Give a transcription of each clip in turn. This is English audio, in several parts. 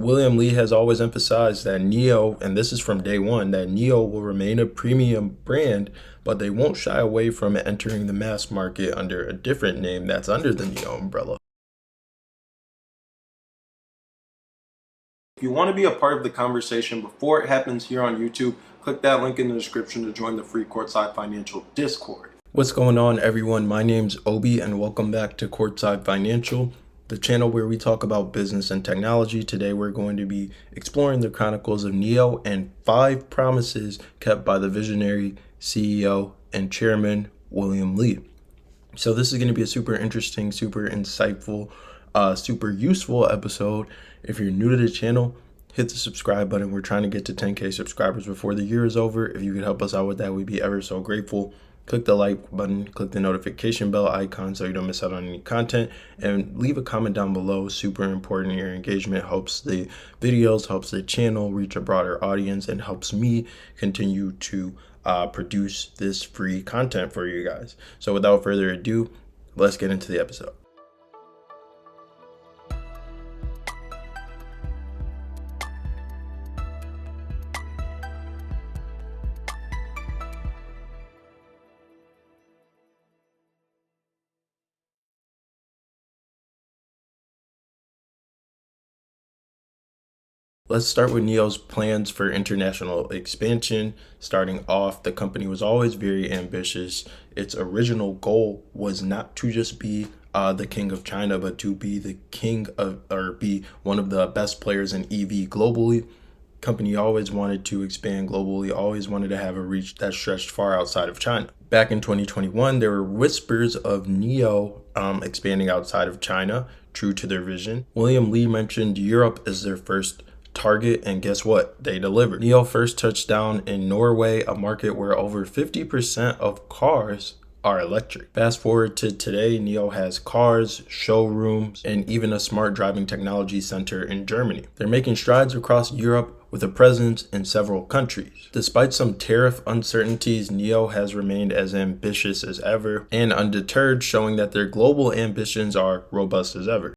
William Li has always emphasized that NIO, and this is from day one, that NIO will remain a premium brand, but they won't shy away from entering the mass market under a different name that's under the NIO umbrella. If you want to be a part of the conversation before it happens here on YouTube, click that link in the description to join the free Courtside Financial Discord. What's going on, everyone? My name's Obi, and welcome back to Courtside Financial, the channel where we talk about business and technology. Today, we're going to be exploring the chronicles of NIO and 5 promises kept by the visionary CEO and chairman, William Li. So this is going to be a super interesting, super insightful, super useful episode. If you're new to the channel, hit the subscribe button. We're trying to get to 10K subscribers before the year is over. If you could help us out with that, we'd be ever so grateful. Click the like button, click the notification bell icon so you don't miss out on any content, and leave a comment down below. Super important. Your engagement helps the videos, helps the channel reach a broader audience, and helps me continue to produce this free content for you guys. So without further ado, let's get into the episode. Let's start with NIO's plans for international expansion. Starting off, the company was always very ambitious. Its original goal was not to just be the king of China, but to be the king of, or be one of the best players in EV globally. Company always wanted to expand globally, always wanted to have a reach that stretched far outside of China. Back in 2021, there were whispers of NIO expanding outside of China, true to their vision. William Li mentioned Europe as their first target, and guess what? They delivered. NIO first touched down in Norway, a market where over 50% of cars are electric. Fast forward to today, NIO has cars, showrooms, and even a smart driving technology center in Germany. They're making strides across Europe with a presence in several countries. Despite some tariff uncertainties, NIO has remained as ambitious as ever and undeterred, showing that their global ambitions are robust as ever.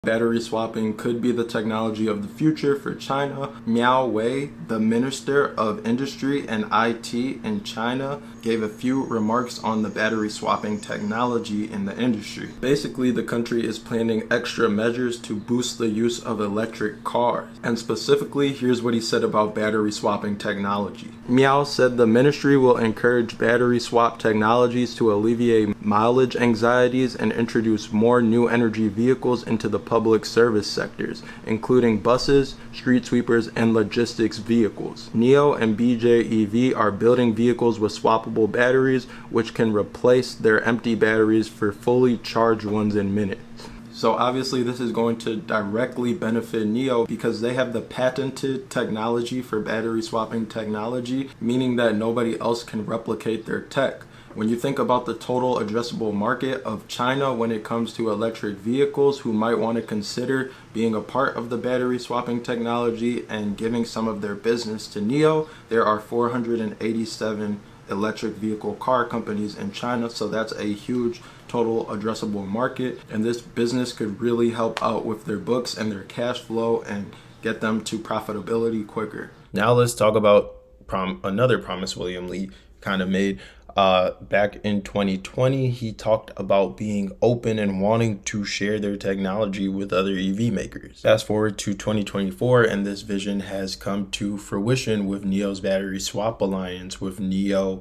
Battery swapping could be the technology of the future for China. Miao Wei, the Minister of Industry and IT in China, gave a few remarks on the battery swapping technology in the industry. Basically, the country is planning extra measures to boost the use of electric cars. And specifically, here's what he said about battery swapping technology. Miao said the ministry will encourage battery swap technologies to alleviate mileage anxieties and introduce more new energy vehicles into the public service sectors, including buses, street sweepers, and logistics vehicles. NIO and BJEV are building vehicles with swappable batteries, which can replace their empty batteries for fully charged ones in minutes. So obviously this is going to directly benefit NIO because they have the patented technology for battery swapping technology, meaning that nobody else can replicate their tech. When you think about the total addressable market of China when it comes to electric vehicles who might want to consider being a part of the battery swapping technology and giving some of their business to NIO, there are 487 electric vehicle car companies in China. So that's a huge total addressable market. And this business could really help out with their books and their cash flow and get them to profitability quicker. Now let's talk about another promise William Li kind of made. Back in 2020, he talked about being open and wanting to share their technology with other EV makers. Fast forward to 2024, and this vision has come to fruition with NIO's battery swap alliance, with NIO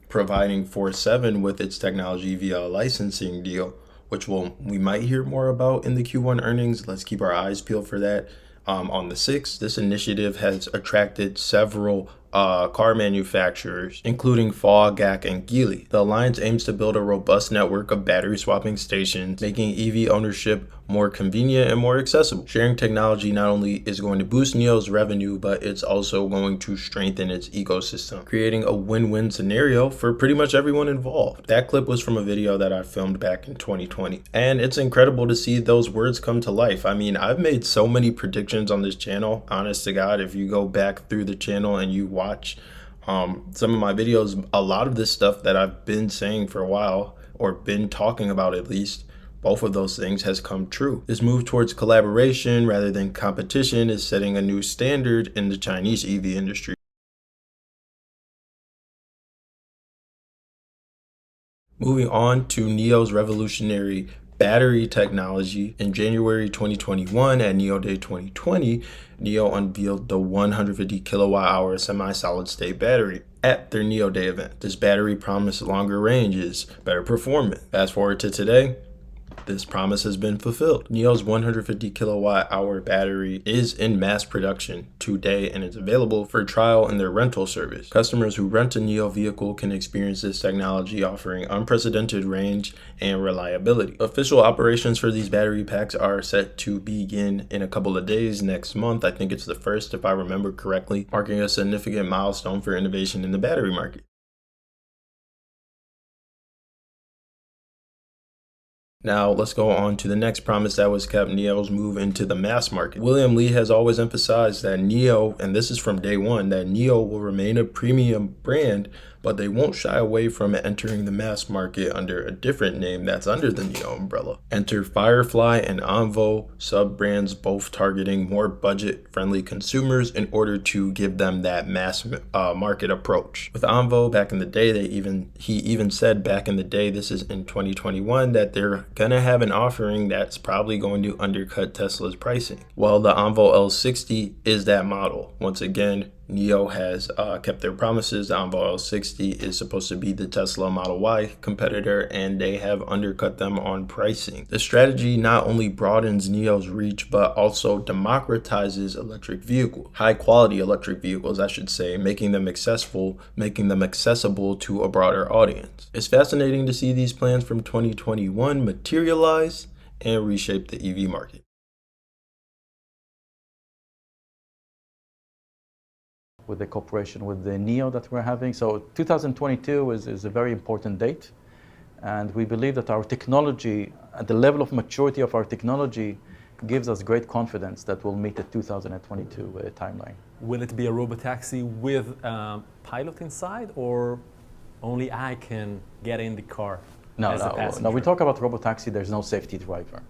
providing 47 with its technology via a licensing deal, which we might hear more about in the Q1 earnings. Let's keep our eyes peeled for that. On the 6th, this initiative has attracted several car manufacturers, including Fall, GAC, and Geely. The alliance aims to build a robust network of battery swapping stations, making EV ownership more convenient and more accessible. Sharing technology not only is going to boost NIO's revenue, but it's also going to strengthen its ecosystem, creating a win-win scenario for pretty much everyone involved. That clip was from a video that I filmed back in 2020, and it's incredible to see those words come to life. I mean, I've made so many predictions on this channel, honest to God. If you go back through the channel and you watch some of my videos, a lot of this stuff that I've been saying for a while or been talking about at least, both of those things has come true. This move towards collaboration rather than competition is setting a new standard in the Chinese EV industry. Moving on to NIO's revolutionary battery technology. In January 2021 at NIO Day 2020, NIO unveiled the 150 kilowatt hour semi-solid state battery at their NIO Day event. This battery promised longer ranges, better performance. Fast forward to today, this promise has been fulfilled. NIO's 150 kilowatt hour battery is in mass production today and is available for trial in their rental service. Customers who rent a NIO vehicle can experience this technology, offering unprecedented range and reliability. Official operations for these battery packs are set to begin in a couple of days next month. I think it's the first, if I remember correctly, marking a significant milestone for innovation in the battery market. Now, let's go on to the next promise that was kept, NIO's move into the mass market. William Li has always emphasized that NIO, and this is from day one, that NIO will remain a premium brand, but they won't shy away from entering the mass market under a different name that's under the NIO umbrella. Enter Firefly and Envo, sub-brands both targeting more budget-friendly consumers in order to give them that mass market approach. With Envo, back in the day, he even said back in the day, this is in 2021, that they're gonna have an offering that's probably going to undercut Tesla's pricing. Well, the Envo L60 is that model. Once again, NIO has kept their promises. The Envo L60 is supposed to be the Tesla Model Y competitor, and they have undercut them on pricing. The strategy not only broadens NIO's reach, but also democratizes electric vehicles, high quality electric vehicles, I should say, making them accessible to a broader audience. It's fascinating to see these plans from 2021 materialize and reshape the EV market. With the cooperation with the NIO that we're having. So 2022 is a very important date. And we believe that our technology, at the level of maturity of our technology, gives us great confidence that we'll meet the 2022 timeline. Will it be a robotaxi with a pilot inside, or only I can get in the car as a passenger? No, we talk about robotaxi, there's no safety driver.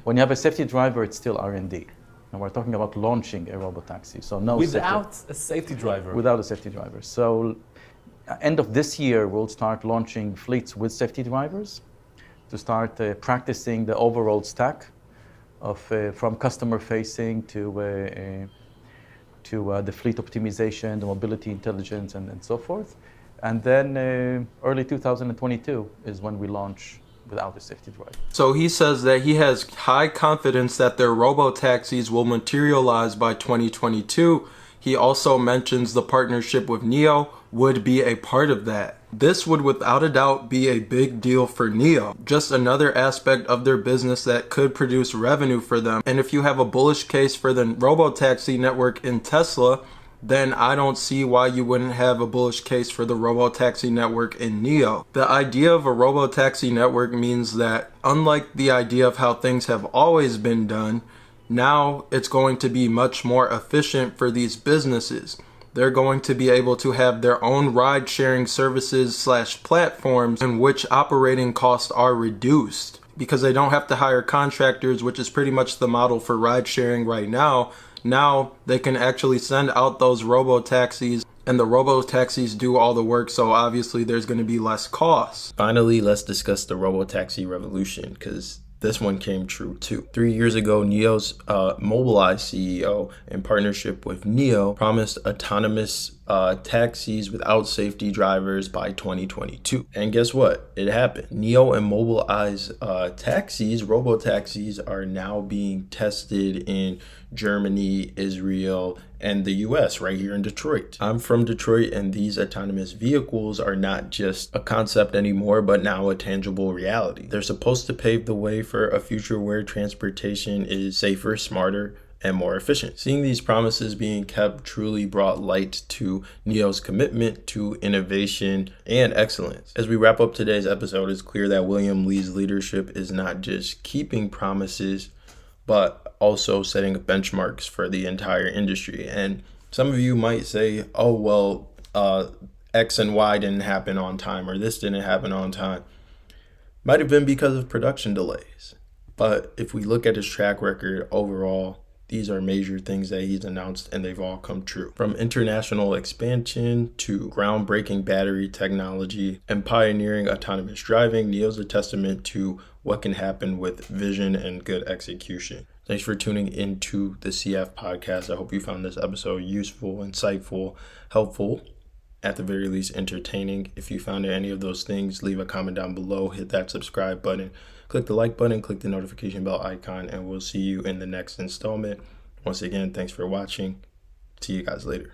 When you have a safety driver, it's still R&D. And we're talking about launching a robotaxi, so no without a safety driver. Without a safety driver. So, end of this year, we'll start launching fleets with safety drivers to start practicing the overall stack of from customer facing to the fleet optimization, the mobility intelligence, and so forth. And then early 2022 is when we launch without a safety driver. So he says that he has high confidence that their robo-taxis will materialize by 2022. He also mentions the partnership with NIO would be a part of that. This would without a doubt be a big deal for NIO. Just another aspect of their business that could produce revenue for them. And if you have a bullish case for the robo-taxi network in Tesla, then I don't see why you wouldn't have a bullish case for the robotaxi network in NIO. The idea of a robotaxi network means that, unlike the idea of how things have always been done, now it's going to be much more efficient for these businesses. They're going to be able to have their own ride-sharing services / platforms in which operating costs are reduced, because they don't have to hire contractors, which is pretty much the model for ride-sharing right now. Now they can actually send out those robo-taxis, and the robo-taxis do all the work, so obviously there's going to be less costs. Finally, let's discuss the robo-taxi revolution, because this one came true too. 3 years ago, NIO's Mobileye CEO, in partnership with NIO, promised autonomous taxis without safety drivers by 2022. And guess what? It happened. NIO and Mobileye's taxis, robo-taxis, are now being tested in Germany, Israel, and the US, right here in Detroit. I'm from Detroit, and these autonomous vehicles are not just a concept anymore, but now a tangible reality. They're supposed to pave the way for a future where transportation is safer, smarter, and more efficient. Seeing these promises being kept truly brought light to NIO's commitment to innovation and excellence. As we wrap up today's episode, it's clear that William Li's leadership is not just keeping promises, but also setting benchmarks for the entire industry. And some of you might say, oh, well, X and Y didn't happen on time, or this didn't happen on time. Might have been because of production delays. But if we look at his track record overall, these are major things that he's announced and they've all come true. From international expansion to groundbreaking battery technology and pioneering autonomous driving, NIO's a testament to what can happen with vision and good execution. Thanks for tuning into the CF podcast. I hope you found this episode useful, insightful, helpful, at the very least entertaining. If you found any of those things, leave a comment down below, hit that subscribe button, click the like button, click the notification bell icon, and we'll see you in the next installment. Once again, thanks for watching. See you guys later.